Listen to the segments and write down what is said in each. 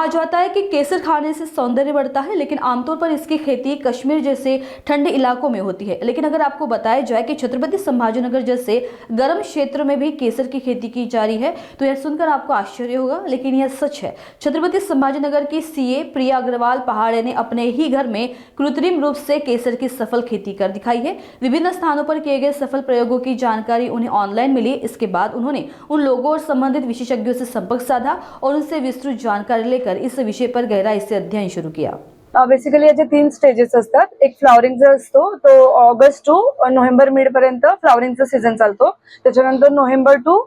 कहा जाता है कि केसर खाने से सौंदर्य बढ़ता है, लेकिन आमतौर पर इसकी खेती कश्मीर जैसे ठंडे इलाकों में होती है। लेकिन अगर आपको बताया जाए कि छत्रपति संभाजीनगर जैसे गर्म क्षेत्र में भी केसर की खेती की जा रही है, तो यह सुनकर आपको आश्चर्य होगा, लेकिन यह सच है। छत्रपति संभाजीनगर की सीए प्रिया अग्रवाल पहाड़े ने अपने ही घर में कृत्रिम रूप से केसर की सफल खेती कर दिखाई है। विभिन्न स्थानों पर किए गए सफल प्रयोगों की जानकारी उन्हें ऑनलाइन मिली। इसके बाद उन्होंने उन लोगों और संबंधित विशेषज्ञों से संपर्क साधा और उनसे विस्तृत जानकारी लेकर इस विषय पर गहराई से अध्ययन शुरू किया। बेसिकली याचे 3 स्टेजेस असतात। एक फ्लॉवरिंगचा असतो, तो ऑगस्ट टू नोव्हेंबर मिड पर्यंत फ्लॉवरिंगचा सीझन चालतो। त्याच्यानंतर नोव्हेंबर टू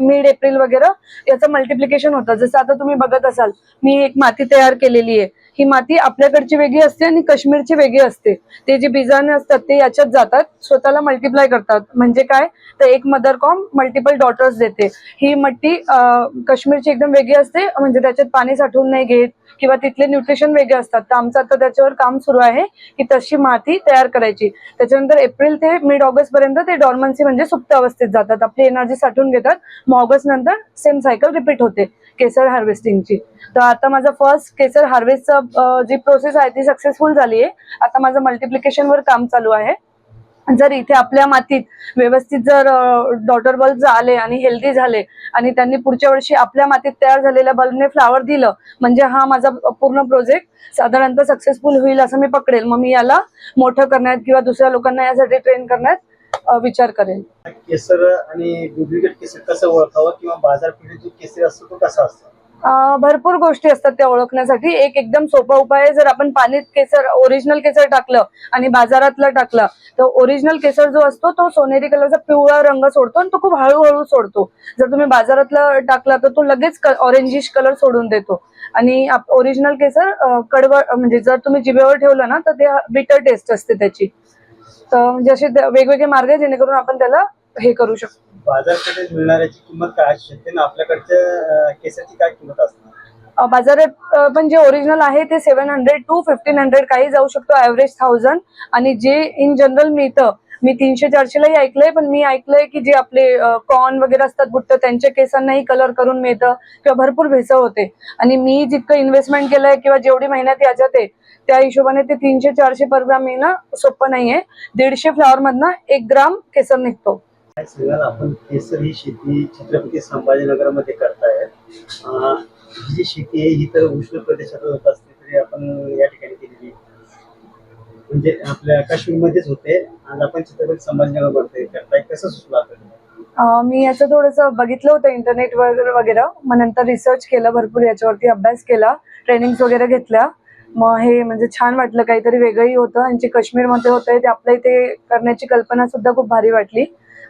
मिड एप्रिल वगैरे याचं मल्टिप्लिकेशन होतं। जसं आता तुम्ही बघत असाल, मी एक माती तयार केलेली आहे। ही माती आपल्याकडची वेगळी असते आणि काश्मीरची वेगळी असते। ते जे बिजाणे असतात ते याच्यात जातात, स्वतःला मल्टिप्लाय करतात। म्हणजे काय, तर एक मदर कॉम मल्टिपल डॉटर्स देते। ही मट्टी काश्मीरची एकदम वेगळी असते, म्हणजे त्याच्यात पाणी साठवून नाही घेत किंवा तिथले न्यूट्रिशन वेगळे असतात। तर आमचं आता त्याच्यावर काम सुरू आहे की तशी माती तयार करायची। त्याच्यानंतर एप्रिल ते मिड ऑगस्ट पर्यंत ते डॉर्मन्सी म्हणजे सुप्त अवस्थेत जातात, आपली एनर्जी साठवून घेतात। मग ऑगस्ट नंतर सेम सायकल रिपीट होते केसर हार्वेस्टिंगची। तर आता माझा फर्स्ट केसर हार्वेस्टचा जी प्रोसेस आहे ती सक्सेसफुल झाली आहे। आता माझं मल्टिप्लिकेशन वर काम चालू आहे। जर इथे आपल्या मातीत व्यवस्थित जर डॉटर बल्ब आले आणि हेल्दी झाले आणि त्यांनी पुढच्या वर्षी आपल्या मातीत तयार झालेल्या बल्बने फ्लावर दिलं, म्हणजे हा माझा पूर्ण प्रोजेक्ट साधारणतः सक्सेसफुल होईल असं मी पकडेल। मग मी याला मोठं करण्यात किंवा दुसऱ्या लोकांना यासाठी ट्रेन करण्यात विचार करेल। केसर आणि डुप्लिकेट केसर कसं ओळखावं किंवा बाजारपेठेत जो केसर असतो तो कसा असतो? भरपूर गोष्टी असतात त्या ओळखण्यासाठी। एक एकदम सोपा उपाय आहे, जर आपण पाण्यात केसर ओरिजिनल केसर टाकलं आणि बाजारातलं टाकलं तर ओरिजिनल केसर जो असतो तो सोनेरी कलरचा पिवळा रंग सोडतो आणि तो खूप हळूहळू सोडतो। जर तुम्ही बाजारातलं टाकला तर तो लगेच ऑरेंजिश कलर सोडून देतो। आणि ओरिजिनल केसर कडवट, म्हणजे जर तुम्ही जिभेवर ठेवलं ना तर ते बिटर टेस्ट असते त्याची। तर म्हणजे असे वेगवेगळे मार्ग आहे जेणेकरून आपण त्याला हे करू शकतो। बाजारपेठेत मिळणाऱ्याची किंमत काय असू शकते ना आपल्याकडच्या केसरची काय किंमत असणार? बाजारात पण जे ओरिजिनल आहे ते 700 टू 1500 काही जाऊ शकतो, ऍव्हरेज 1000। आणि जे इन जनरल मिळतं, मी 300-400 लाही ऐकलंय, पण मी ऐकलंय की जे आपले कॉर्न वगैरे असतात भुट्ट, त्यांच्या केसांनाही कलर करून मिळतं किंवा भरपूर भेसळ होते। आणि मी जितकं इन्व्हेस्टमेंट केलंय किंवा जेवढी मेहनत याच्यात आहे त्या हिशोबाने ते 300-400 पर ग्राम मिळणं सोपं नाहीये। 150 फ्लॉवर मधनं 1 ग्राम केसर निघतो। काय सांगाल, आपण केसर ही शेती छत्रपती संभाजीनगरमध्ये करताय। ही जी शेती आहे ही तर उष्ण प्रदेशात होत असते, तरी आपण या ठिकाणी केलेली म्हणजे आपल्या काश्मीरमध्येच होते। आज आपण छत्रपती संभाजीनगरमध्ये करताय, कसं सुचलं आपल्याला? मी याचं थोडंसं बघितलं होतं इंटरनेट वगैरे, मग नंतर रिसर्च केलं, भरपूर याच्यावरती अभ्यास केला, ट्रेनिंग्स वगैरे घेतल्या। मग हे म्हणजे छान वाटलं, काहीतरी वेगळंही होतं आणि जे काश्मीरमध्ये होतंय ते आपल्या इथे करण्याची कल्पना सुद्धा खूप भारी वाटली।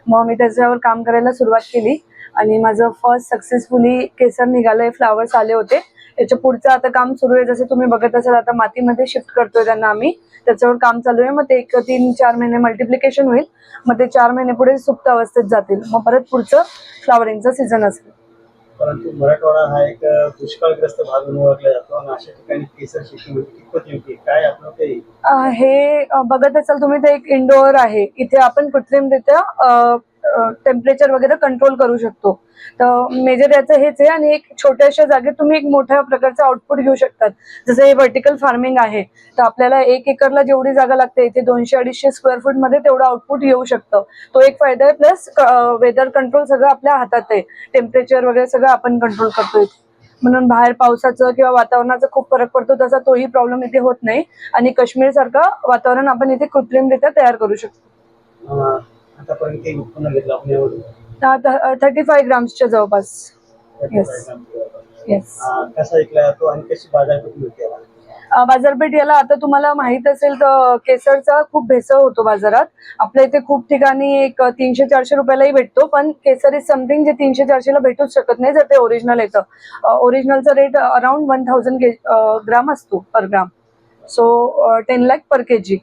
मग मी त्याच्यावर काम करायला सुरुवात केली आणि माझं फर्स्ट सक्सेसफुली केसर निघालंय, फ्लावर्स आले होते। याच्या पुढचं आता काम सुरू आहे। जसं तुम्ही बघत असाल, आता मातीमध्ये शिफ्ट करतोय त्यांना आम्ही, त्याच्यावर काम चालू आहे। मग ते 3-4 महिने मल्टिप्लिकेशन होईल, मग ते 4 महिने पुढे सुप्त अवस्थेत जातील, मग परत पुढचं फ्लॉवरिंगचं सीझन असेल। परंतु मराठवाडा हा एक दुष्काळग्रस्त भाग म्हणून ओळखला जातो आणि अशा ठिकाणी केसर शेती म्हणजे कितपत योग्य काय आपलं ते? हे बघत असाल तुम्ही, ते एक इंडोअर आहे, इथे आपण कृत्रिमरित्या टेम्परेचर वगैरे कंट्रोल करू शकतो। तर मेजर याचं हेच आहे। आणि एक छोट्याशा जागेत तुम्ही एक मोठ्या प्रकारचं आउटपुट घेऊ शकतात। जसं हे व्हर्टिकल फार्मिंग आहे, तर आपल्याला 1 एकरला जेवढी जागा लागते इथे 200-250 स्क्वेअर फूट मध्ये तेवढं आउटपुट येऊ शकतं। तो एक फायदा आहे। प्लस वेदर कंट्रोल सगळं आपल्या हातात आहे, टेम्परेचर वगैरे सगळं आपण कंट्रोल करतोय। म्हणून बाहेर पावसाचं किंवा वातावरणाचा खूप फरक पडतो, तसा तोही प्रॉब्लेम इथे होत नाही। आणि काश्मीर सारखं वातावरण आपण इथे कृत्रिमरित्या तयार करू शकतो। आतापर्यंत काही उत्पन्न घेतलं आपण यावरून? 35 ग्राम्सच्या जवळपास। येस। कसा विकला जातो आणि कशी बाजारपेठ मिळते? बाजारपेठ याला आता तुम्हाला माहित असेल तर केसरचा खूप भेसळ होतो बाजारात। आपल्या इथे खूप ठिकाणी एक 300-400 रुपयालाही भेटतो, पण केसर इज समथिंग जे 300-400 ला भेटूच शकत नाही जर ते ओरिजिनल येतं। ओरिजिनलचा रेट अराउंड 1000 ग्राम असतो पर ग्राम। सो 10 लाख पर केजी।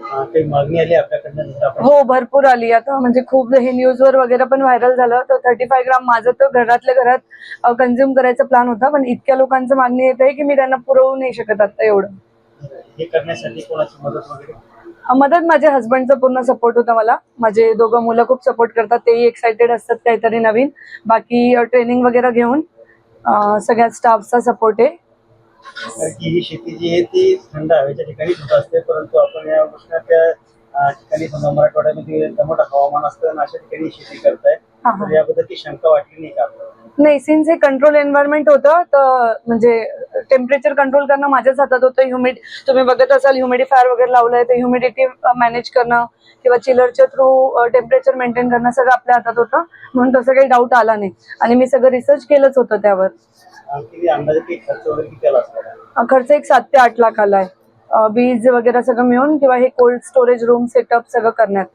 काही मागणी आली आपल्याकडनं? हो, भरपूर आली। आता म्हणजे खूप हे न्यूजवर वगैरे पण व्हायरल झालं। तर 35 ग्राम माझं तर घरातल्या घरात कन्झ्युम करायचा प्लॅन होता, पण इतक्या लोकांचं मागणी येत आहे की मी त्यांना पुरवू नाही शकत आता एवढं। हे करण्यासाठी कोणाची मदत वगैरे? मदत माझ्या हस्बंडचा पूर्ण सपोर्ट होता मला। माझे 2 मुलं खूप सपोर्ट करतात, तेही एक्साइटेड असतात काहीतरी नवीन। बाकी ट्रेनिंग वगैरे घेऊन सगळ्या स्टाफचा सपोर्ट आहे। कारण की ही शेती जी आहे ती थंड हवेच्या ठिकाणीच होत असते, परंतु आपण या उष्णत्या ठिकाणी समजा मराठवाड्यामध्ये दमट हवामान असतं आणि अशा ठिकाणी शेती करताय, हा, हा. तर याबद्दल ती शंका वाटली नाही का आपल्याला? नाही, सिन्स हे कंट्रोल एन्व्हायरमेंट होतं तर म्हणजे टेम्परेचर कंट्रोल करणं माझ्याच हातात होतं. तुम्ही बघत असाल ह्युमिडिफायर वगैरे लावलंय तर ह्युमिडिटी मॅनेज करणं किंवा चिलरच्या थ्रू टेम्परेचर मेंटेन करणं सगळं आपल्या हातात होतं, म्हणून तसं काही डाऊट आला नाही आणि मी सगळं रिसर्च केलंच होतं त्यावर. किती अंदाजे काही खर्च वगैरे किती आला असणार? खर्च एक 7 ते 8 लाख आलाय, बीज वगैरे सगळं मिळून किंवा हे कोल्ड स्टोरेज रूम सेटअप सगळं करण्यात.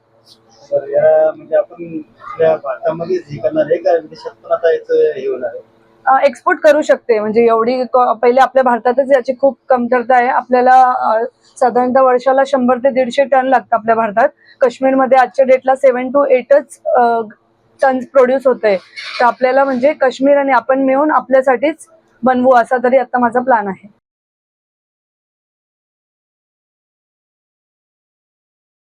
तर या म्हणजे आपण आपल्या भारतामध्येच हे करणार आहे का विदेशात पण आता याचं हे होणार आहे? एक्सपोर्ट करू शकते, म्हणजे एवढी पहिले आपल्या भारतातच याची खूप कमतरता आहे. आपल्याला साधारणतः वर्षाला 100 ते 150 टन लागतं आपल्या भारतात. काश्मीरमध्ये आजच्या डेटला 7 to 8च टन्स प्रोड्यूस होतंय. तर आपल्याला म्हणजे काश्मीर आणि आपण मिळून आपल्यासाठीच बनवू असा तरी आता माझा प्लॅन आहे.